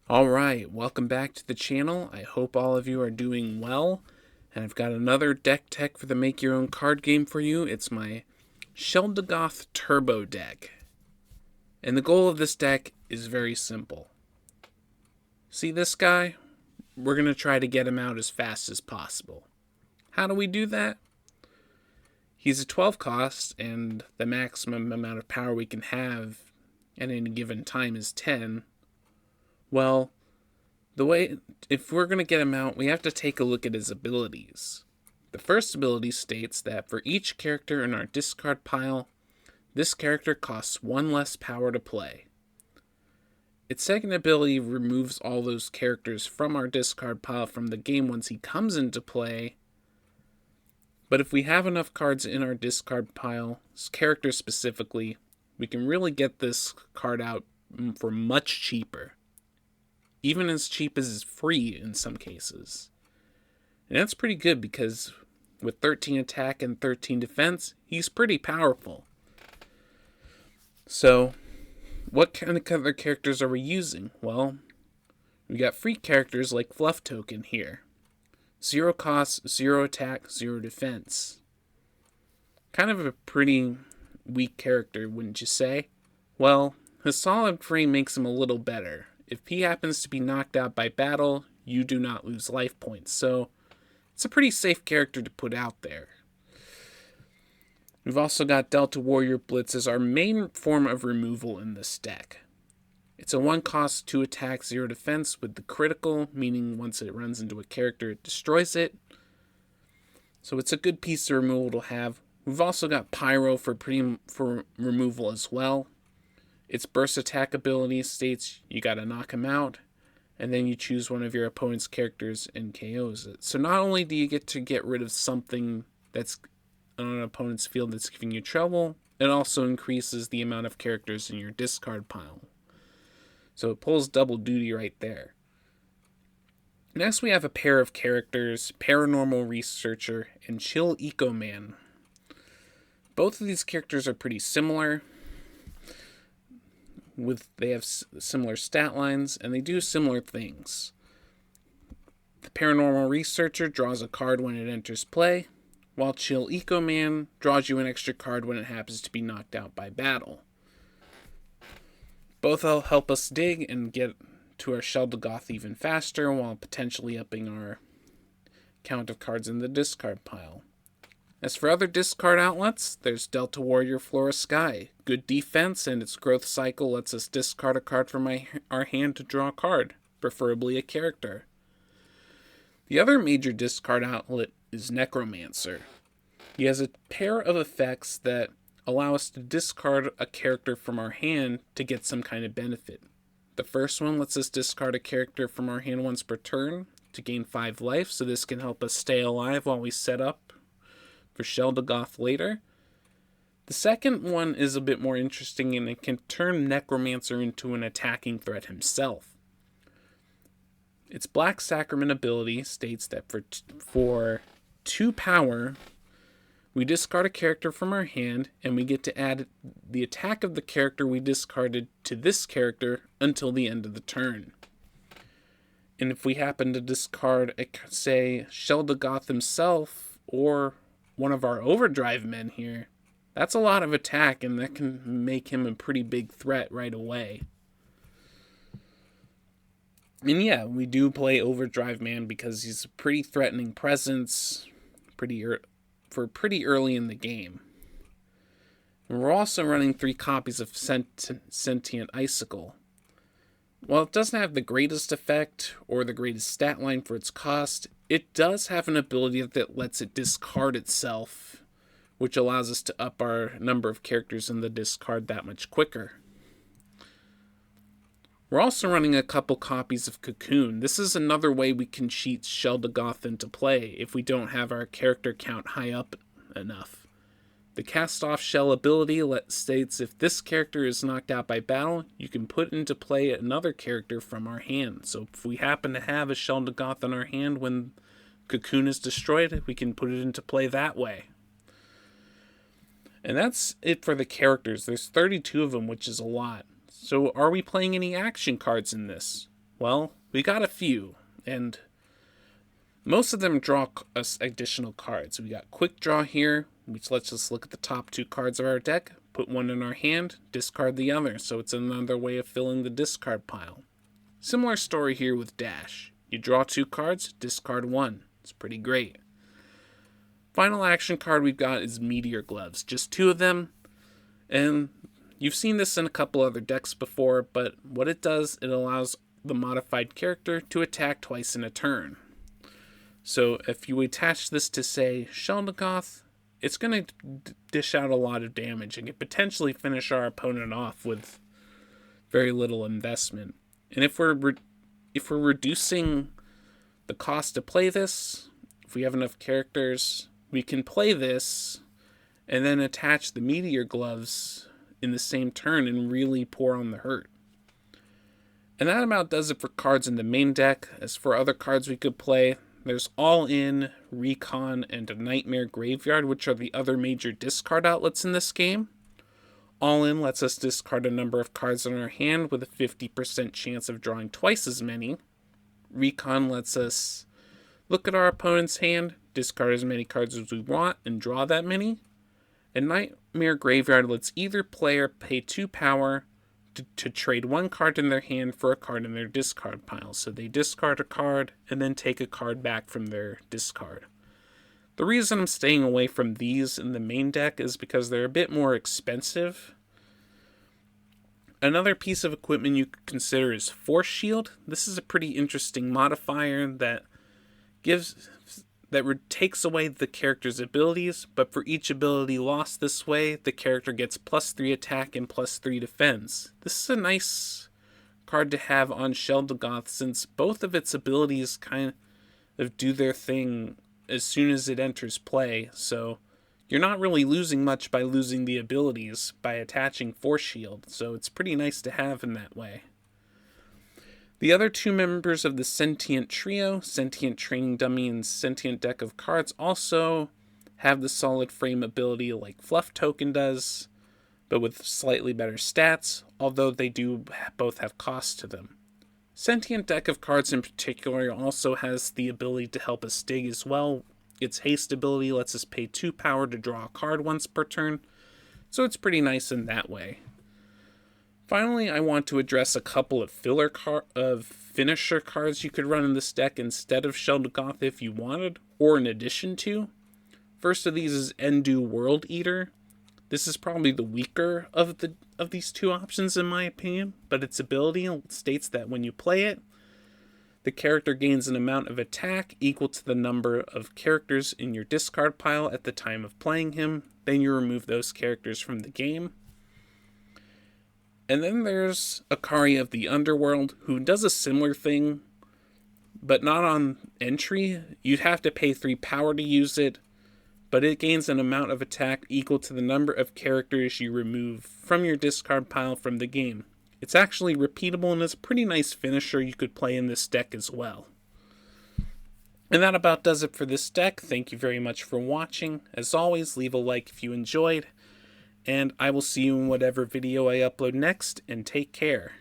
Alright, welcome back to the channel. I hope all of you are doing well. And I've got another deck tech for the Make Your Own card game for you. It's my Sheldegoth Turbo deck. And the goal of this deck is very simple. See this guy? We're going to try to get him out as fast as possible. How do we do that? He's a 12 cost, and the maximum amount of power we can have at any given time is 10. Well, if we're going to get him out, we have to take a look at his abilities. The first ability states that for each character in our discard pile, this character costs 1 less power to play. Its second ability removes all those characters from our discard pile from the game once he comes into play. But if we have enough cards in our discard pile, characters specifically, we can really get this card out for much cheaper. Even as cheap as free in some cases. And that's pretty good because with 13 attack and 13 defense, he's pretty powerful. So, what kind of other characters are we using? Well, we got free characters like Fluff Token here. 0 cost, 0 attack, 0 defense. Kind of a pretty weak character, wouldn't you say? Well, his solid frame makes him a little better. If he happens to be knocked out by battle, you do not lose life points. So, it's a pretty safe character to put out there. We've also got Delta Warrior Blitz as our main form of removal in this deck. It's a 1 cost, 2 attack, 0 defense with the critical, meaning once it runs into a character, it destroys it. So it's a good piece of removal to have. We've also got Pyro for removal as well. Its burst attack ability states you gotta knock him out, and then you choose one of your opponent's characters and KOs it. So not only do you get to get rid of something that's on an opponent's field that's giving you trouble, it also increases the amount of characters in your discard pile. So it pulls double duty right there. Next we have a pair of characters, Paranormal Researcher and Chill Eco Man. Both of these characters are pretty similar. They have similar stat lines, and they do similar things. The Paranormal Researcher draws a card when it enters play, while Chill Eco Man draws you an extra card when it happens to be knocked out by battle. Both will help us dig and get to our Sheldegoth even faster, while potentially upping our count of cards in the discard pile. As for other discard outlets, there's Delta Warrior Flora Sky. Good defense, and its growth cycle lets us discard a card from our hand to draw a card, preferably a character. The other major discard outlet is Necromancer. He has a pair of effects that allow us to discard a character from our hand to get some kind of benefit. The first one lets us discard a character from our hand once per turn to gain 5 life, so this can help us stay alive while we set up for Sheldegoth later. The second one is a bit more interesting, and it can turn Necromancer into an attacking threat himself. Its Black Sacrament ability states that for 2 power, we discard a character from our hand, and we get to add the attack of the character we discarded to this character until the end of the turn. And if we happen to discard, say, Sheldegoth himself, or one of our overdrive men here, that's a lot of attack, and that can make him a pretty big threat right away. And yeah, we do play Overdrive Man because he's a pretty threatening presence pretty early in the game. And we're also running 3 copies of Sentient Icicle. While it doesn't have the greatest effect or the greatest stat line for its cost, it does have an ability that lets it discard itself, which allows us to up our number of characters in the discard that much quicker. We're also running a couple copies of Cocoon. This is another way we can cheat Sheldegoth into play if we don't have our character count high up enough. The Cast Off Shell ability states if this character is knocked out by battle, you can put into play another character from our hand. So if we happen to have a Sheldegoth in our hand when Cocoon is destroyed, we can put it into play that way. And that's it for the characters. There's 32 of them, which is a lot. So are we playing any action cards in this? Well, we got a few, and most of them draw us additional cards. We got Quick Draw here, which lets us look at the top 2 cards of our deck, put one in our hand, discard the other, so it's another way of filling the discard pile. Similar story here with Dash. You draw 2 cards, discard 1. It's pretty great. Final action card we've got is Meteor Gloves. Just 2 of them, and you've seen this in a couple other decks before, but what it does, it allows the modified character to attack twice in a turn. So if you attach this to, say, Sheldegoth, it's going to dish out a lot of damage and can potentially finish our opponent off with very little investment. And if we're reducing the cost to play this, if we have enough characters, we can play this and then attach the Meteor Gloves in the same turn and really pour on the hurt. And that about does it for cards in the main deck. As for other cards we could play, there's All In, Recon, and a Nightmare Graveyard, which are the other major discard outlets in this game. All In lets us discard a number of cards in our hand with a 50% chance of drawing twice as many. Recon lets us look at our opponent's hand, discard as many cards as we want, and draw that many. And Nightmare Graveyard lets either player pay 2 power to trade 1 card in their hand for a card in their discard pile. So they discard a card and then take a card back from their discard. The reason I'm staying away from these in the main deck is because they're a bit more expensive. Another piece of equipment you could consider is Force Shield. This is a pretty interesting modifier that takes away the character's abilities, but for each ability lost this way, the character gets +3 attack and +3 defense. This is a nice card to have on Sheldegoth since both of its abilities kind of do their thing as soon as it enters play, so you're not really losing much by losing the abilities by attaching Force Shield, so it's pretty nice to have in that way. The other 2 members of the Sentient Trio, Sentient Training Dummy and Sentient Deck of Cards, also have the Solid Frame ability like Fluff Token does, but with slightly better stats, although they do both have costs to them. Sentient Deck of Cards in particular also has the ability to help us dig as well. Its haste ability lets us pay 2 power to draw a card once per turn, so it's pretty nice in that way. Finally, I want to address a couple of finisher cards you could run in this deck instead of Sheldegoth if you wanted, or in addition to. First of these is Endu World Eater. This is probably the weaker of these 2 options in my opinion, but its ability states that when you play it, the character gains an amount of attack equal to the number of characters in your discard pile at the time of playing him. Then you remove those characters from the game. And then there's Akari of the Underworld, who does a similar thing, but not on entry. You'd have to pay 3 power to use it, but it gains an amount of attack equal to the number of characters you remove from your discard pile from the game. It's actually repeatable and is a pretty nice finisher you could play in this deck as well. And that about does it for this deck. Thank you very much for watching. As always, leave a like if you enjoyed. And I will see you in whatever video I upload next, and take care.